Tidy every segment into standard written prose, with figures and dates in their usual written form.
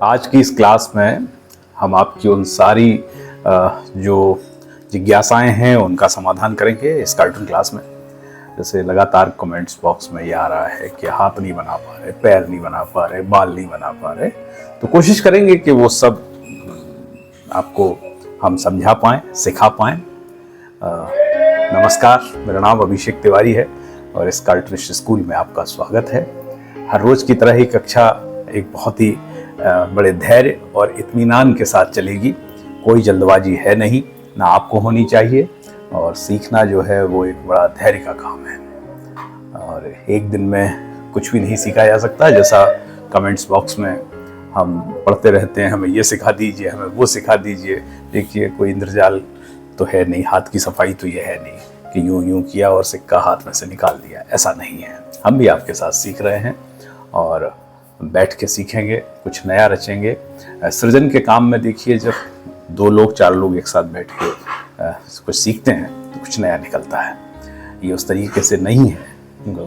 आज की इस क्लास में हम आपकी उन सारी जो जिज्ञासाएं हैं उनका समाधान करेंगे इस कार्टून क्लास में। जैसे लगातार कमेंट्स बॉक्स में ये आ रहा है कि हाथ नहीं बना पा रहे, पैर नहीं बना पा रहे, बाल नहीं बना पा रहे, तो कोशिश करेंगे कि वो सब आपको हम समझा पाएँ, सिखा पाएँ। नमस्कार, मेरा नाम अभिषेक तिवारी है और इस कार्टूनिस्ट स्कूल में आपका स्वागत है। हर रोज़ की तरह ही कक्षा एक बहुत ही बड़े धैर्य और इत्मीनान के साथ चलेगी। कोई जल्दबाजी है नहीं, ना आपको होनी चाहिए, और सीखना जो है वो एक बड़ा धैर्य का काम है। और एक दिन में कुछ भी नहीं सीखा जा सकता। जैसा कमेंट्स बॉक्स में हम पढ़ते रहते हैं, हमें ये सिखा दीजिए, हमें वो सिखा दीजिए। देखिए, कोई इंद्रजाल तो है नहीं, हाथ की सफाई तो ये है नहीं कि यूं यूं किया और सिक्का हाथ में से निकाल दिया। ऐसा नहीं है। हम भी आपके साथ सीख रहे हैं और बैठ के सीखेंगे, कुछ नया रचेंगे। सृजन के काम में देखिए, जब 2 लोग 4 लोग एक साथ बैठ के कुछ सीखते हैं तो कुछ नया निकलता है। ये उस तरीके से नहीं है,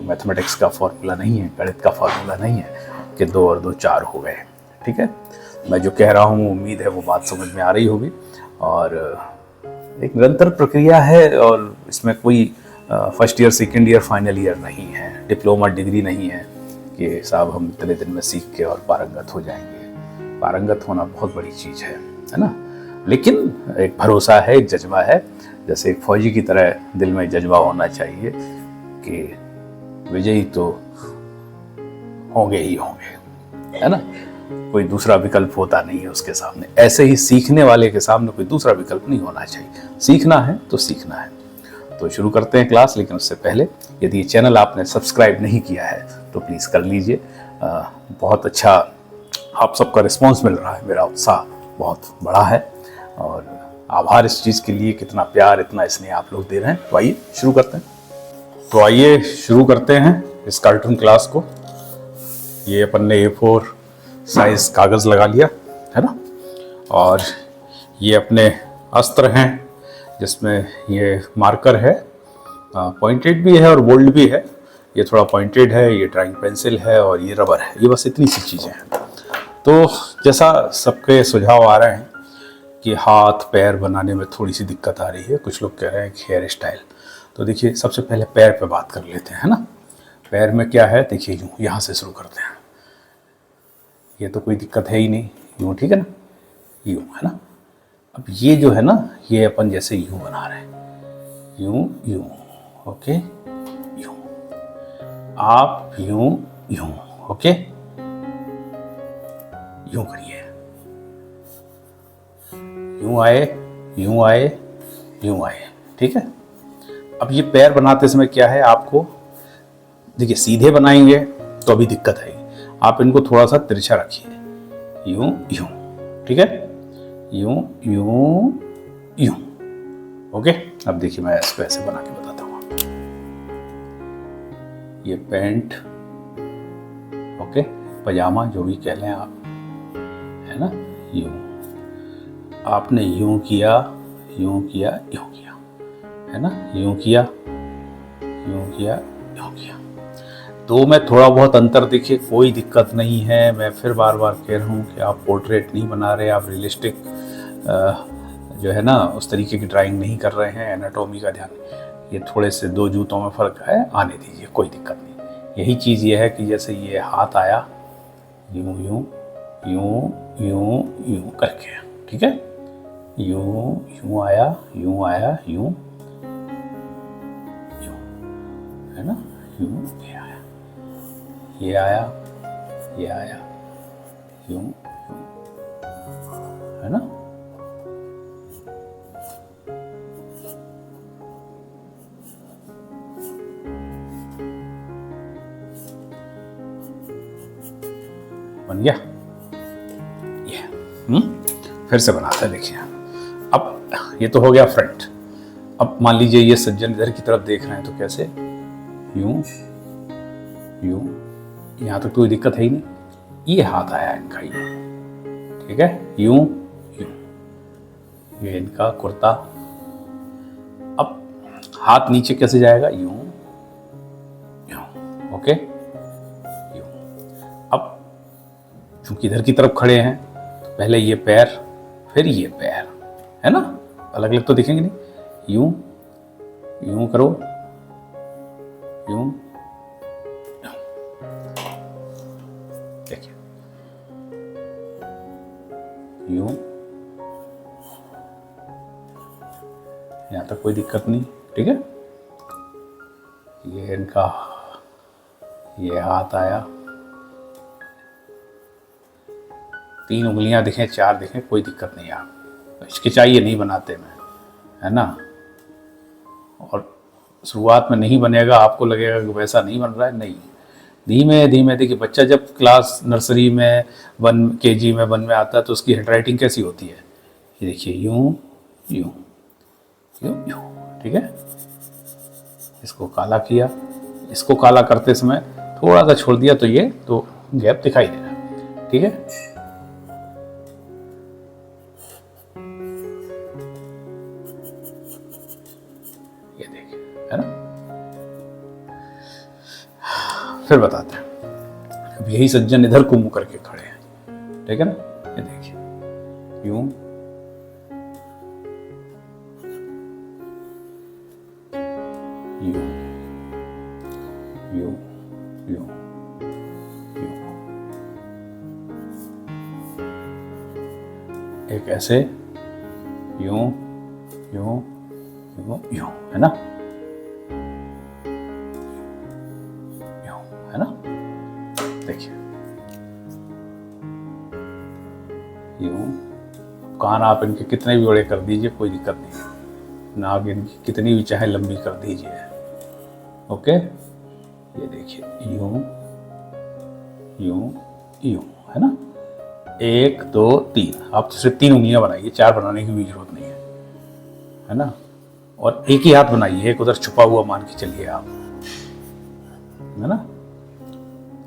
मैथमेटिक्स का फॉर्मूला नहीं है, गणित का फॉर्मूला नहीं है कि 2 और 2 4 हो गए। ठीक है, मैं जो कह रहा हूँ उम्मीद है वो बात समझ में आ रही होगी। और एक निरंतर प्रक्रिया है और इसमें कोई first year, second year, final year नहीं है, डिप्लोमा डिग्री नहीं है कि साहब हम इतने दिन में सीख के और पारंगत हो जाएंगे। पारंगत होना बहुत बड़ी चीज़ है ना। लेकिन एक भरोसा है, एक जज्बा है। जैसे एक फौजी की तरह दिल में जज्बा होना चाहिए कि विजयी तो होंगे ही होंगे, है ना। कोई दूसरा विकल्प होता नहीं है उसके सामने। ऐसे ही सीखने वाले के सामने कोई दूसरा विकल्प नहीं होना चाहिए। सीखना है तो सीखना है। तो शुरू करते हैं क्लास, लेकिन उससे पहले यदि ये चैनल आपने सब्सक्राइब नहीं किया है तो प्लीज़ कर लीजिए। बहुत अच्छा आप सबका रिस्पांस मिल रहा है, मेरा उत्साह बहुत बड़ा है और आभार इस चीज़ के लिए। कितना प्यार, इतना स्नेह आप लोग दे रहे हैं। तो आइए शुरू करते हैं। तो आइए शुरू करते हैं इस कार्टून क्लास को। ये अपन ने A4 साइज कागज़ लगा लिया है ना, और ये अपने अस्त्र हैं जिसमें ये मार्कर है, पॉइंटेड भी है और बोल्ड भी है। ये थोड़ा पॉइंटेड है, ये ड्राइंग पेंसिल है और ये रबर है। ये बस इतनी सी चीज़ें हैं। तो जैसा सबके सुझाव आ रहे हैं कि हाथ पैर बनाने में थोड़ी सी दिक्कत आ रही है, कुछ लोग कह रहे हैं कि हेयर स्टाइल। तो देखिए, सबसे पहले पैर पे बात कर लेते हैं, है ना। पैर में क्या है, देखिए यूँ, यहाँ से शुरू करते हैं। ये तो कोई दिक्कत है ही नहीं, यूँ, ठीक है ना, यूँ, है ना। अब ये जो है ना, ये अपन जैसे यूँ बना रहे हैं, यूँ यूँ, ओके, यूँ, आप यूँ यूँ, ओके, यूँ करिए, यूँ आए, यूँ आए, यूँ आए, ठीक है। अब ये पैर बनाते समय क्या है, आपको देखिए सीधे बनाएंगे तो अभी दिक्कत है। आप इनको थोड़ा सा तिरछा रखिए, यूं यूं, ठीक है, यूं यूं यूं, ओके। अब देखिए मैं इसको ऐसे बना के बताता हूँ। ये पैंट, ओके, पजामा, जो भी कह लें आप, है ना। यूं, आपने यूं किया, यूं किया, यूं किया, है ना, यूं किया, यूं किया, यूं किया। तो में थोड़ा बहुत अंतर देखिए, कोई दिक्कत नहीं है। मैं फिर बार बार कह रहा हूँ कि आप पोर्ट्रेट नहीं बना रहे, आप रियलिस्टिक जो है ना उस तरीके की ड्राइंग नहीं कर रहे हैं। एनाटॉमी का ध्यान, ये थोड़े से 2 जूतों में फ़र्क है, आने दीजिए, कोई दिक्कत नहीं। यही चीज़ ये है कि जैसे ये हाथ आया, यूँ यूँ यूँ यूँ यूँ करके, ठीक है, यूँ यूँ आया, यूँ आया, यूँ यूँ, है ना, यूँ ये आया, ये आया, ये आया, यूं यूं, है ना। बन गया ये। फिर से बनाते हैं। देखिए, अब ये तो हो गया फ्रंट। अब मान लीजिए ये सज्जन इधर की तरफ देख रहे हैं, तो कैसे, यूं यूं, यहाँ तक तो कोई दिक्कत है ही नहीं। ये हाथ आया इनका, ये, ठीक है, यूं यूं, ये इनका कुर्ता। अब हाथ नीचे कैसे जाएगा, यूं यूं, ओके, यूं। अब चूंकि इधर की तरफ खड़े हैं पहले ये पैर, फिर ये पैर, है ना, अलग अलग तो दिखेंगे नहीं। यूं यूं करो, यूं, देखिए, यूं, यहां तक कोई दिक्कत नहीं, ठीक है। ये इनका, ये हाथ आया, 3 उंगलियां दिखें, 4 दिखें, कोई दिक्कत नहीं। आप हिचकिचाइए, नहीं बनाते में, है ना। और शुरुआत में नहीं बनेगा, आपको लगेगा कि वैसा नहीं बन रहा है, नहीं, धीमे धीमे। देखिए, बच्चा जब क्लास नर्सरी में 1 KG में 1 में आता है तो उसकी हैंडराइटिंग कैसी होती है, ये देखिए, यूं यूं यूं यूं, ठीक है। इसको काला किया, इसको काला करते समय थोड़ा सा छोड़ दिया तो ये तो गैप दिखाई दे रहा, ठीक है। ये देखिए, है ना। फिर बताते हैं। अब यही सज्जन इधर को मुंह करके खड़े हैं, ठीक है ना। ये देखिए, यूं यूं यूं यूं यूं, एक ऐसे, यूं यूं यूं यूं, है ना, यूं, है ना। देखिए, यूं। कान आप इनके कितने भी बड़े कर दीजिए, कोई दिक्कत नहीं। नाक इनकी कितनी भी चाहे लंबी कर दीजिए, ओके। ये देखिए, यूं यूं यूं, है ना। 1 2 3, आप तो सिर्फ 3 उंगलियां बनाइए, 4 बनाने की भी जरूरत नहीं है ना। और एक ही हाथ बनाइए, एक उधर छुपा हुआ मान के चलिए आप, है ना।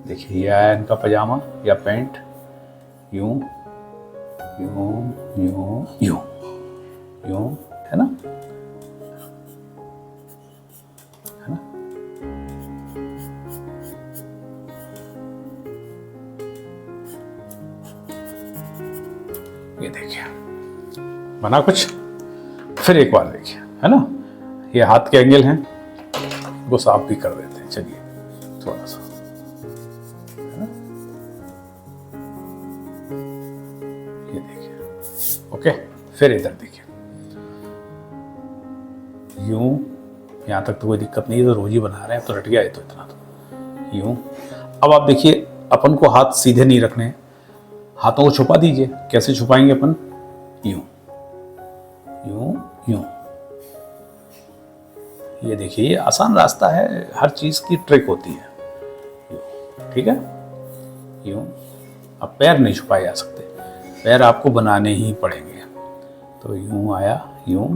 देखिए, ये आया इनका पजामा या पैंट, यूं यूं यूं यूं यूं, है ना, है ना। ये देखिए, बना कुछ। फिर एक बार देखिए, है ना, ये हाथ के एंगल हैं, वो साफ भी कर देते हैं, चलिए थोड़ा सा, है ना। ये देखिए, ओके। फिर इधर देखिए, यूं, यहां तक तो कोई दिक्कत नहीं है, तो रोज ही बना रहे हैं तो रट गया है, तो इतना तो यूं। अब आप देखिए, अपन को हाथ सीधे नहीं रखने हैं, हाथों को छुपा दीजिए। कैसे छुपाएंगे अपन, यूं यूं यूं। ये देखिए, ये आसान रास्ता है, हर चीज की ट्रिक होती है, ठीक है। यूं। अब पैर नहीं छुपाए जा सकते, पैर आपको बनाने ही पड़ेंगे। तो यूं आया, यूं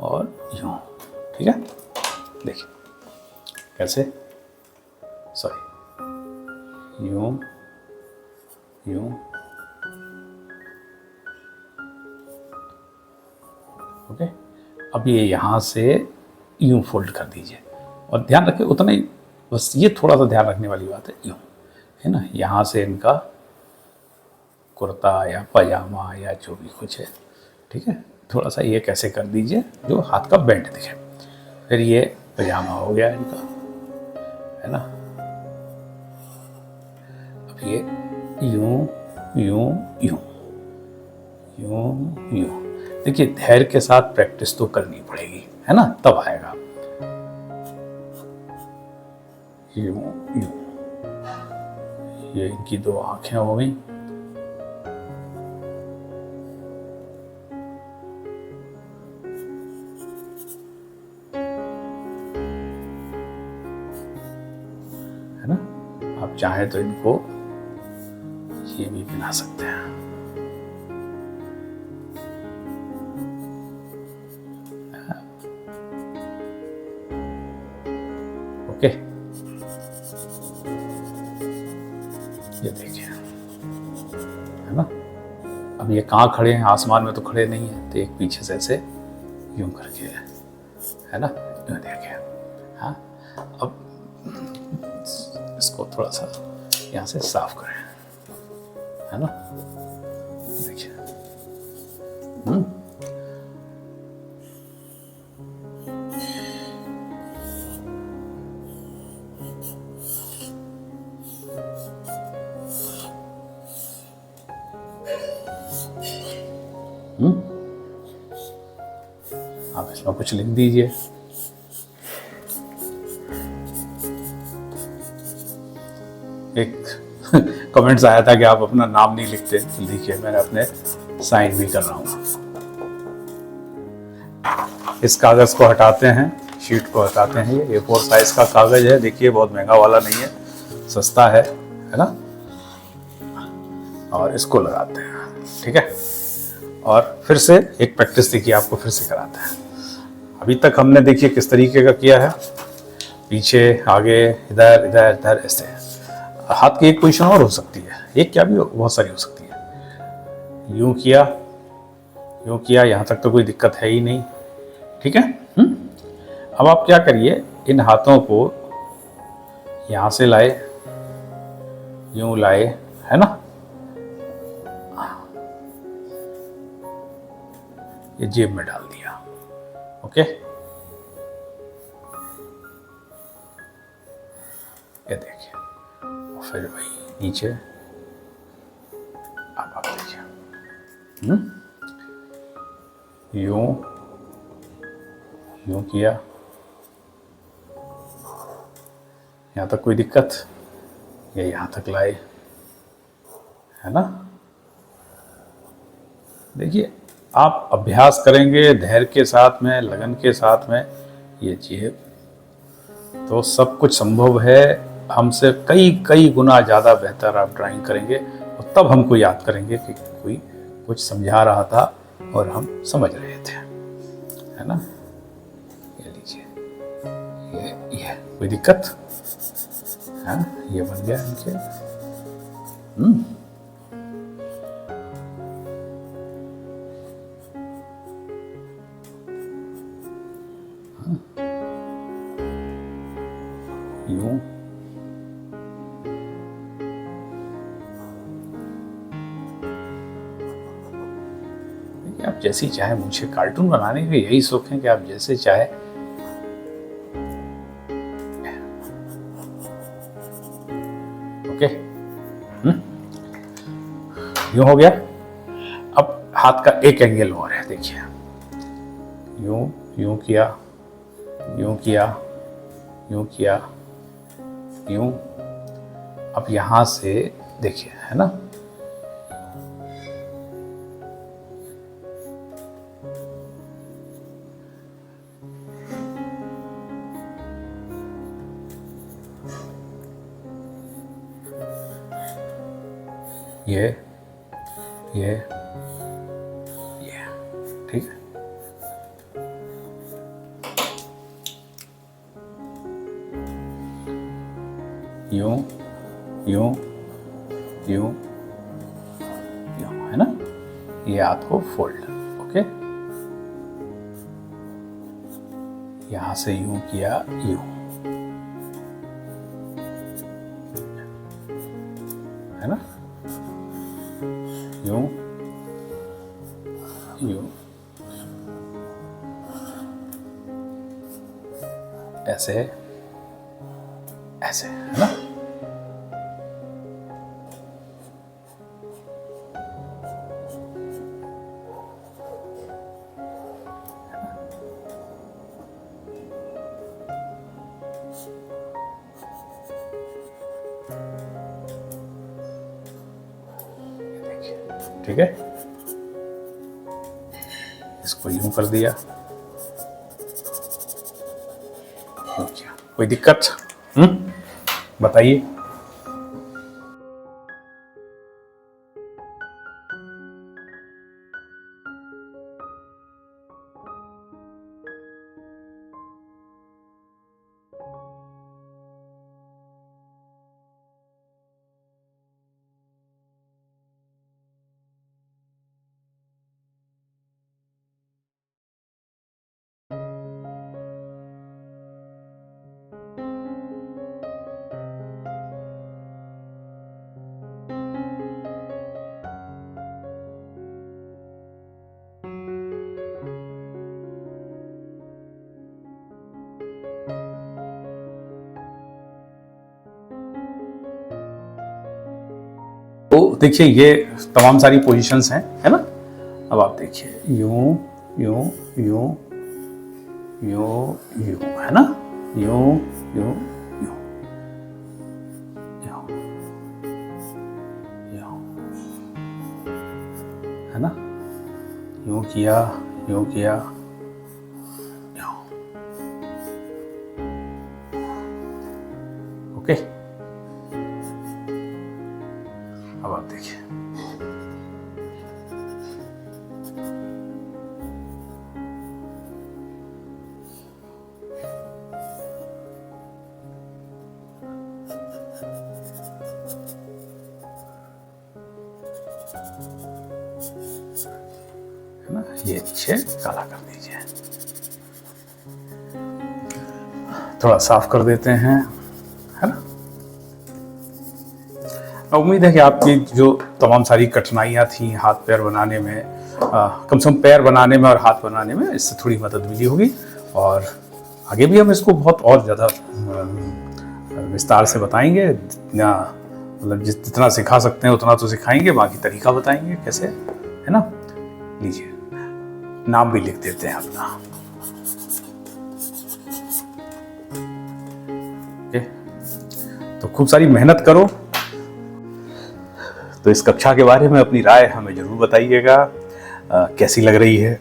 और यूं, ठीक है। देखिए कैसे, सॉरी, यूं यूं, ओके। अब ये यहां से यूं फोल्ड कर दीजिए, और ध्यान रखें उतना ही, बस ये थोड़ा सा ध्यान रखने वाली बात है, यूं, है ना। यहां से इनका कुर्ता या पजामा या जो भी कुछ है, ठीक है, थोड़ा सा ये कैसे कर दीजिए जो हाथ का बेल्ट दिखे। फिर ये पजामा हो गया इनका, है ना। अब ये यूं यूं यूं यूं यूं। देखिए, धैर्य के साथ प्रैक्टिस तो करनी पड़ेगी, है ना, तब आएगा। यूं यूं, ये इनकी 2 आंखें हो गई, है ना। आप चाहे तो इनको ये भी बना सकते हैं, ओके। ये देखिए, है ना। अब ये कहाँ खड़े हैं, आसमान में तो खड़े नहीं है, तो एक पीछे से ऐसे यूं करके, है ना, यूं देखिए। हाँ, अब इसको थोड़ा सा यहाँ से साफ करें, है ना। देखिए। हम्म। आप इसमें कुछ लिख दीजिए। एक कमेंट्स आया था कि आप अपना नाम नहीं लिखते, तो देखिए मैंने अपने साइन भी कर रहा हूँ। इस कागज़ को हटाते हैं, शीट को हटाते हैं। ये A4 साइज का कागज़ है, देखिए बहुत महंगा वाला नहीं है, सस्ता है ना। और इसको लगाते हैं, ठीक है। और फिर से एक प्रैक्टिस देखिए, आपको फिर से कराते हैं। अभी तक हमने देखिए किस तरीके का किया है, पीछे आगे इधर इधर इधर ऐसे। हाथ की एक पोजीशन और हो सकती है, एक क्या भी बहुत सारी हो सकती है। यूं किया, यूं किया, यहाँ तक तो कोई दिक्कत है ही नहीं, ठीक है। अब आप क्या करिए, इन हाथों को यहाँ से लाए, यूं लाए, है ना। ये जेब में डाल दिया, ओके। ये देखिए, फिर वही नीचे। अब आप देखिए, यूं यूं किया, यहाँ तक कोई दिक्कत, ये यहाँ तक लाए, है ना। देखिए, आप अभ्यास करेंगे धैर्य के साथ में, लगन के साथ में, ये चीज़ तो सब कुछ संभव है। हमसे कई कई गुना ज़्यादा बेहतर आप ड्राइंग करेंगे, और तब हमको याद करेंगे कि कोई कुछ समझा रहा था और हम समझ रहे थे, है ना। ये लीजिए, ये कोई दिक्कत है, ये बन गया नीचे। यूं, आप जैसी चाहे, मुझे कार्टून बनाने के यही शौक है कि आप जैसे चाहे। ओके, यूं हो गया। अब हाथ का एक एंगल और है, देखिए, यूं यूं किया, यूं किया, यूं किया, यूं। अब यहां से देखिए, है ना, ये ये ठीक है। यूं यूं यूं यूं, है ना। ये हाथ को फोल्ड, ओके। यहां से यूं किया, यूं, है ना। यूं यूं, ऐसे ऐसे, है ना। ठीक है, इसको यूं कर दिया, कोई दिक्कत बताइए। देखिए ये तमाम सारी पोजीशंस हैं, है ना। अब आप देखिए यूं यूं यूं यूं यूं, है ना, यूं यूं यूं यूं यूं, है ना, यूं किया यूं किया यूं। ओके, अब आप देखिए है ना, ये नीचे काला कर दीजिए, थोड़ा साफ कर देते हैं, है ना। उम्मीद है कि आपकी जो तमाम सारी कठिनाइयाँ थी हाथ पैर बनाने में, कम से कम पैर बनाने में और हाथ बनाने में, इससे थोड़ी मदद मिली होगी। और आगे भी हम इसको बहुत और ज़्यादा विस्तार से बताएंगे, मतलब जितना सिखा सकते हैं उतना तो सिखाएंगे, बाकी तरीका बताएंगे कैसे, है ना। लीजिए नाम भी लिख देते हैं अपना। ओके, तो खूब सारी मेहनत करो। तो इस कक्षा के बारे में अपनी राय हमें ज़रूर बताइएगा, कैसी लग रही है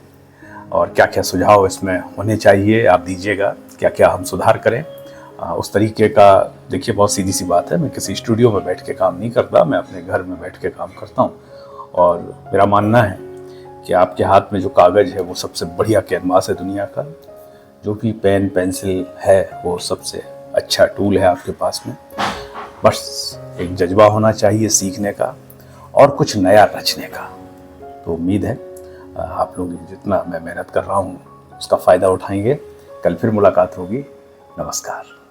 और क्या क्या सुझाव इसमें होने चाहिए आप दीजिएगा, क्या क्या हम सुधार करें। उस तरीके का देखिए बहुत सीधी सी बात है, मैं किसी स्टूडियो में बैठ के काम नहीं करता, मैं अपने घर में बैठ के काम करता हूँ। और मेरा मानना है कि आपके हाथ में जो कागज़ है वो सबसे बढ़िया कैनवास है दुनिया का, जो भी पेन पेंसिल है वो सबसे अच्छा टूल है आपके पास में। बस एक जज्बा होना चाहिए सीखने का और कुछ नया रचने का। तो उम्मीद है आप लोग जितना मैं मेहनत कर रहा हूँ उसका फ़ायदा उठाएंगे। कल फिर मुलाकात होगी। नमस्कार।